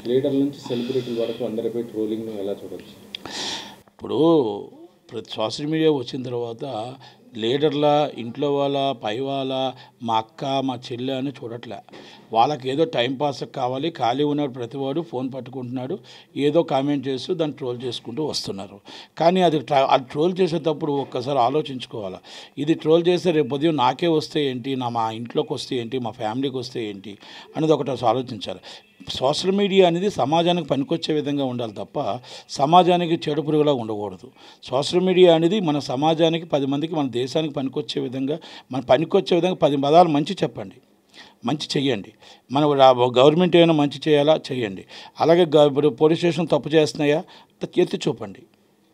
Leader నుంచి సెలబ్రిటీల వరకు అందరిపై ట్రోలింగ్ ఎలా చూడొచ్చు? ఇప్పుడు ప్రతి సోషల్ మీడియా వచ్చిన తర్వాత లీడర్ల ఇంట్లో వాళ్ళ పై వాళ్ళ మా అక్క మా చెల్లె అని చూడట్లే. వాళ్ళకి ఏదో టైంపాస్కి కావాలి, ఖాళీ ఉన్నాడు ప్రతివాడు ఫోన్ పట్టుకుంటున్నాడు, ఏదో కామెంట్ చేస్తూ దాన్ని ట్రోల్ చేసుకుంటూ వస్తున్నారు. కానీ అది ట్రోల్ చేసేటప్పుడు ఒక్కసారి ఆలోచించుకోవాలి. ఇది ట్రోల్ చేస్తే రేపు ఉదయం నాకే వస్తే ఏంటి, మా ఇంట్లోకి వస్తే ఏంటి, మా ఫ్యామిలీకి వస్తే ఏంటి అనేది ఒకటి ఆలోచించాలి. సోషల్ మీడియా అనేది సమాజానికి పనికొచ్చే విధంగా ఉండాలి తప్ప సమాజానికి చెడు పురుగులా ఉండకూడదు. సోషల్ మీడియా అనేది మన సమాజానికి 10 మందికి మన దేశానికి పనికొచ్చే విధంగా 10 పదాలు మంచి చెప్పండి, మంచి చెయ్యండి. మన గవర్నమెంట్ ఏమైనా మంచి చేయాలా చేయండి. అలాగే ఇప్పుడు పోలీస్ స్టేషన్ తప్పు చేస్తున్నాయా ఎత్తి చూపండి.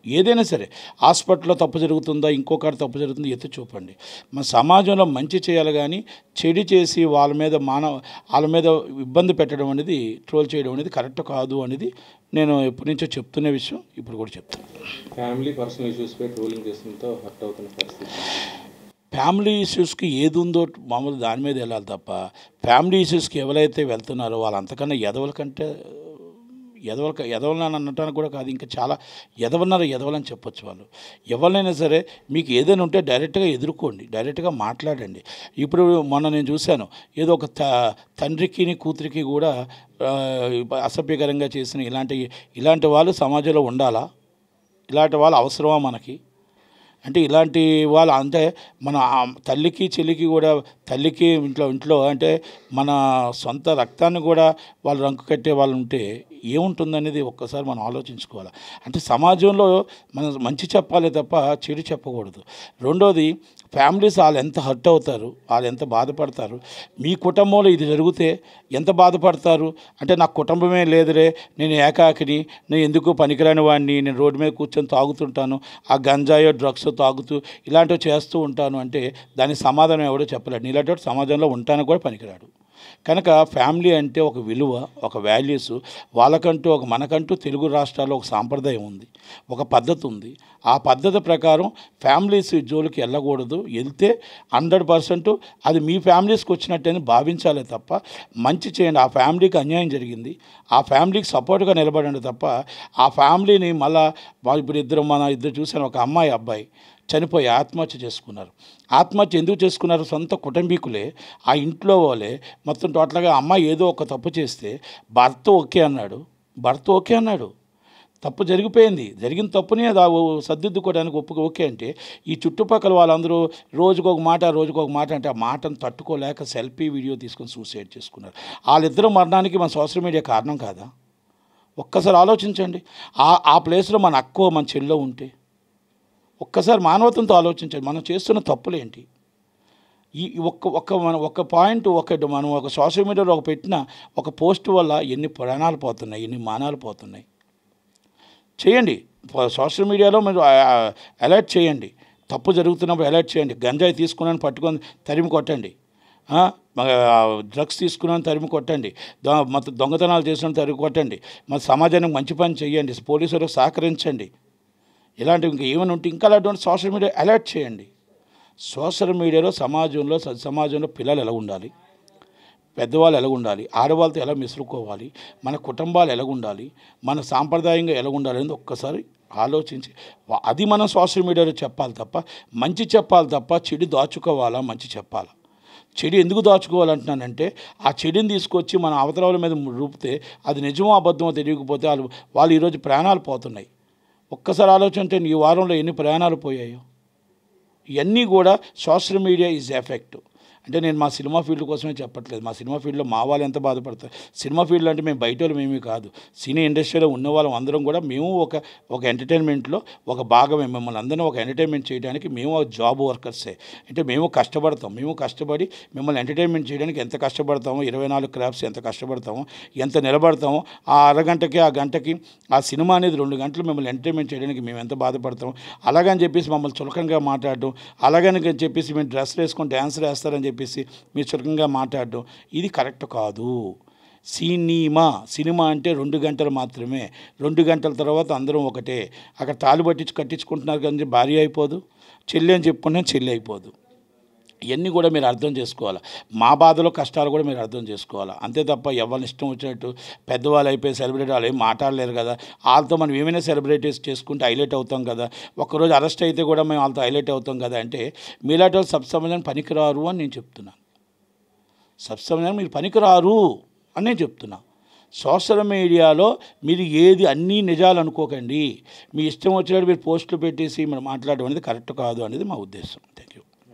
ఏదైనా సరే హాస్పిటల్లో తప్పు జరుగుతుందా, ఇంకొకటి తప్పు జరుగుతుందా ఎత్తి చూపండి. మన సమాజంలో మంచి చేయాలి కానీ చెడు చేసి వాళ్ళ మీద ఇబ్బంది పెట్టడం అనేది, ట్రోల్ చేయడం అనేది కరెక్ట్ కాదు అనేది నేను ఎప్పటి నుంచో చెప్తున్న విషయం, ఇప్పుడు కూడా చెప్తాను. ఫ్యామిలీ పర్సనల్ ఇష్యూస్పై ట్రోలింగ్ చేస్తుందో హర్ట్ అవుతున్న పరిస్థితి. ఫ్యామిలీ ఇష్యూస్కి ఏది ఉందో మామూలు దాని మీద వెళ్ళాలి తప్ప ఫ్యామిలీ ఇష్యూస్కి ఎవరైతే వెళ్తున్నారో వాళ్ళు అంతకన్నా ఎదవలని అనటానికి కూడా కాదు, ఇంకా చాలా ఎదవలని చెప్పొచ్చు. వాళ్ళు ఎవరినైనా సరే మీకు ఏదైనా ఉంటే డైరెక్ట్గా ఎదుర్కోండి, డైరెక్ట్గా మాట్లాడండి. ఇప్పుడు మొన్న నేను చూశాను, ఏదో ఒక తండ్రికి కూతురికి కూడా అసభ్యకరంగా చేసిన ఇలాంటి వాళ్ళు సమాజంలో ఉండాలా? ఇలాంటి వాళ్ళు అవసరమా మనకి? అంటే ఇలాంటి వాళ్ళు అంటే మన తల్లికి చెల్లికి కూడా, తల్లికి ఇంట్లో అంటే మన సొంత రక్తాన్ని కూడా వాళ్ళు రంకు కట్టే వాళ్ళు ఉంటే ఏముంటుందనేది ఒక్కసారి మనం ఆలోచించుకోవాలి. అంటే సమాజంలో మనం మంచి చెప్పాలి తప్ప చెడు చెప్పకూడదు. రెండోది, ఫ్యామిలీస్ వాళ్ళు ఎంత హర్ట్ అవుతారు, వాళ్ళు ఎంత బాధపడతారు. మీ కుటుంబంలో ఇది జరిగితే ఎంత బాధపడతారు. అంటే నాకు కుటుంబమే లేదురే, నేను ఏకాకిని, నేను ఎందుకు పనికిరాని వాడిని, నేను రోడ్డు మీద కూర్చొని తాగుతుంటాను, ఆ గంజాయో డ్రగ్స్ తాగుతూ ఇలాంటివి చేస్తూ ఉంటాను అంటే దానికి సమాధానం ఎవడో చెప్పలేడు. ఇలాంటి సమాజంలో ఉంటానికి కూడా పనికిరాడు. కనుక ఫ్యామిలీ అంటే ఒక విలువ, ఒక వాల్యూస్, మనకంటూ తెలుగు రాష్ట్రాల్లో ఒక సాంప్రదాయం ఉంది, ఒక పద్ధతి ఉంది. ఆ పద్ధతి ప్రకారం ఫ్యామిలీస్ జోలికి వెళ్ళకూడదు. వెళ్తే 100% అది మీ ఫ్యామిలీస్కి వచ్చినట్టని భావించాలి తప్ప మంచి చేయండి. ఆ ఫ్యామిలీకి అన్యాయం జరిగింది, ఆ ఫ్యామిలీకి సపోర్ట్గా నిలబడండి తప్ప ఆ ఫ్యామిలీని మళ్ళా ఇప్పుడు మన ఇద్దరు చూసాను, ఒక అమ్మాయి అబ్బాయి చనిపోయి ఆత్మహత్య చేసుకున్నారు. ఆత్మహత్య ఎందుకు చేసుకున్నారు? సొంత కుటుంబీకులే, ఆ ఇంట్లో వాళ్ళే మొత్తం టోటల్గా. అమ్మాయి ఏదో ఒక తప్పు చేస్తే భర్త ఓకే అన్నాడు. తప్పు జరిగిపోయింది, జరిగిన తప్పుని అది సర్దిద్దుకోవడానికి ఓకే అంటే ఈ చుట్టుపక్కల వాళ్ళందరూ రోజుకొక మాట అంటే ఆ మాటను తట్టుకోలేక సెల్ఫీ వీడియో తీసుకొని సూసైడ్ చేసుకున్నారు. వాళ్ళిద్దరూ మరణానికి మన సోషల్ మీడియా కారణం కాదా? ఒక్కసారి ఆలోచించండి. ఆ ప్లేస్లో మన అక్కో మన చెల్లో ఉంటే ఒక్కసారి మానవత్వంతో ఆలోచించండి. మనం చేస్తున్న తప్పులేంటి? ఒక పాయింట్ మనం ఒక సోషల్ మీడియాలో పెట్టిన ఒక పోస్ట్ వల్ల ఎన్ని ప్రాణాలు పోతున్నాయి, ఎన్ని మానాలు పోతున్నాయి. చేయండి, సోషల్ మీడియాలో మీరు అలర్ట్ చేయండి. తప్పు జరుగుతున్నప్పుడు అలర్ట్ చేయండి. గంజాయి తీసుకున్నాను పట్టుకొని తరిమి కొట్టండి, డ్రగ్స్ తీసుకున్నాను తరిమి కొట్టండి, మొత్తం దొంగతనాలు చేసిన తరిమి కొట్టండి. మన సమాజానికి మంచి పని చేయండి, పోలీసులకు సహకరించండి. ఇలాంటివి ఇంకా ఏమైనా ఉంటే ఇంకా అలాంటి సోషల్ మీడియా అలర్ట్ చేయండి. సోషల్ మీడియాలో సమాజంలో పిల్లలు ఎలా ఉండాలి, పెద్దవాళ్ళు ఎలా ఉండాలి, ఆడవాళ్ళతో ఎలా మిసులుకోవాలి, మన కుటుంబాలు ఎలా ఉండాలి, మన సాంప్రదాయంగా ఎలా ఉండాలి అనేది ఒక్కసారి ఆలోచించి అది మనం సోషల్ మీడియాలో చెప్పాలి తప్ప మంచి చెప్పాలి తప్ప చెడు దాచుకోవాలా, మంచి చెప్పాలా. చెడు ఎందుకు దాచుకోవాలంటున్నానంటే ఆ చెడుని తీసుకొచ్చి మన అవతరాల మీద రూపితే అది నిజమో అబద్ధమో తెలియకపోతే వాళ్ళు ఈరోజు ప్రాణాలు పోతున్నాయి. ఒక్కసారి ఆలోచన ఈ వారంలో ఎన్ని ప్రయాణాలు పోయాయో. ఇవన్నీ కూడా సోషల్ మీడియా ఈజ్ ఎఫెక్ట్. అంటే నేను మా సినిమా ఫీల్డ్ కోసమే చెప్పట్లేదు. మా సినిమా ఫీల్డ్లో మా వాళ్ళు ఎంత బాధపడతారు. సినిమా ఫీల్డ్ అంటే మేము బయట వాళ్ళు మేమీ కాదు, సినీ ఇండస్ట్రీలో ఉన్న వాళ్ళం అందరం కూడా మేము ఒక ఎంటర్టైన్మెంట్లో ఒక భాగమే. మిమ్మల్ని అందరం ఒక ఎంటర్టైన్మెంట్ చేయడానికి మేము జాబ్ వర్కర్సే. అంటే మేము కష్టపడి మిమ్మల్ని ఎంటర్టైన్మెంట్ చేయడానికి ఎంత కష్టపడతామో, 24 క్రాఫ్ట్స్ ఎంత కష్టపడతామో, ఎంత నిలబడతామో, ఆ అరగంటకి ఆ గంటకి ఆ సినిమా అనేది 2 గంటలు మిమ్మల్ని ఎంటర్టైన్మెంట్ చేయడానికి మేము ఎంత బాధపడతామో. అలాగని చెప్పేసి మమ్మల్ని చులకంగా మాట్లాడడం, అలాగని చెప్పేసి మేము డ్రెస్లు వేసుకొని డ్యాన్స్లు వేస్తారని చెప్పేసి మీరు చులకంగా మాట్లాడడం ఇది కరెక్ట్ కాదు. సినిమా అంటే 2 గంటలు మాత్రమే. 2 గంటల తర్వాత అందరం ఒకటే. అక్కడ తాళి కట్టించుకుంటున్నారు కానీ భార్య అయిపోదు, చెల్లి అని చెప్పుకుంటే చెల్లి అయిపోదు. ఇవన్నీ కూడా మీరు అర్థం చేసుకోవాలి. మా బాధలు కష్టాలు కూడా మీరు అర్థం చేసుకోవాలి. అంతే తప్ప ఎవరిని ఇష్టం వచ్చినట్టు పెద్దవాళ్ళు అయిపోయి సెలబ్రిటీ వాళ్ళు ఏం మాట్లాడలేరు కదా, వాళ్ళతో మనం ఏమైనా సెలబ్రిటీస్ చేసుకుంటే హైలైట్ అవుతాం కదా, ఒక్కరోజు అరెస్ట్ అయితే కూడా మేము వాళ్ళతో హైలైట్ అవుతాం కదా అంటే మీలాంటి వాళ్ళు సబ్సమాజానికి పనికిరారు అని నేను చెప్తున్నాను. సబ్సమాజానికి మీరు పనికిరారు అని నేను చెప్తున్నాను. సోషల్ మీడియాలో మీరు ఏది అన్నీ నిజాలు అనుకోకండి. మీ ఇష్టం వచ్చినట్టు మీరు పోస్టులు పెట్టేసి మనం మాట్లాడడం అనేది కరెక్ట్ కాదు అనేది మా ఉద్దేశం.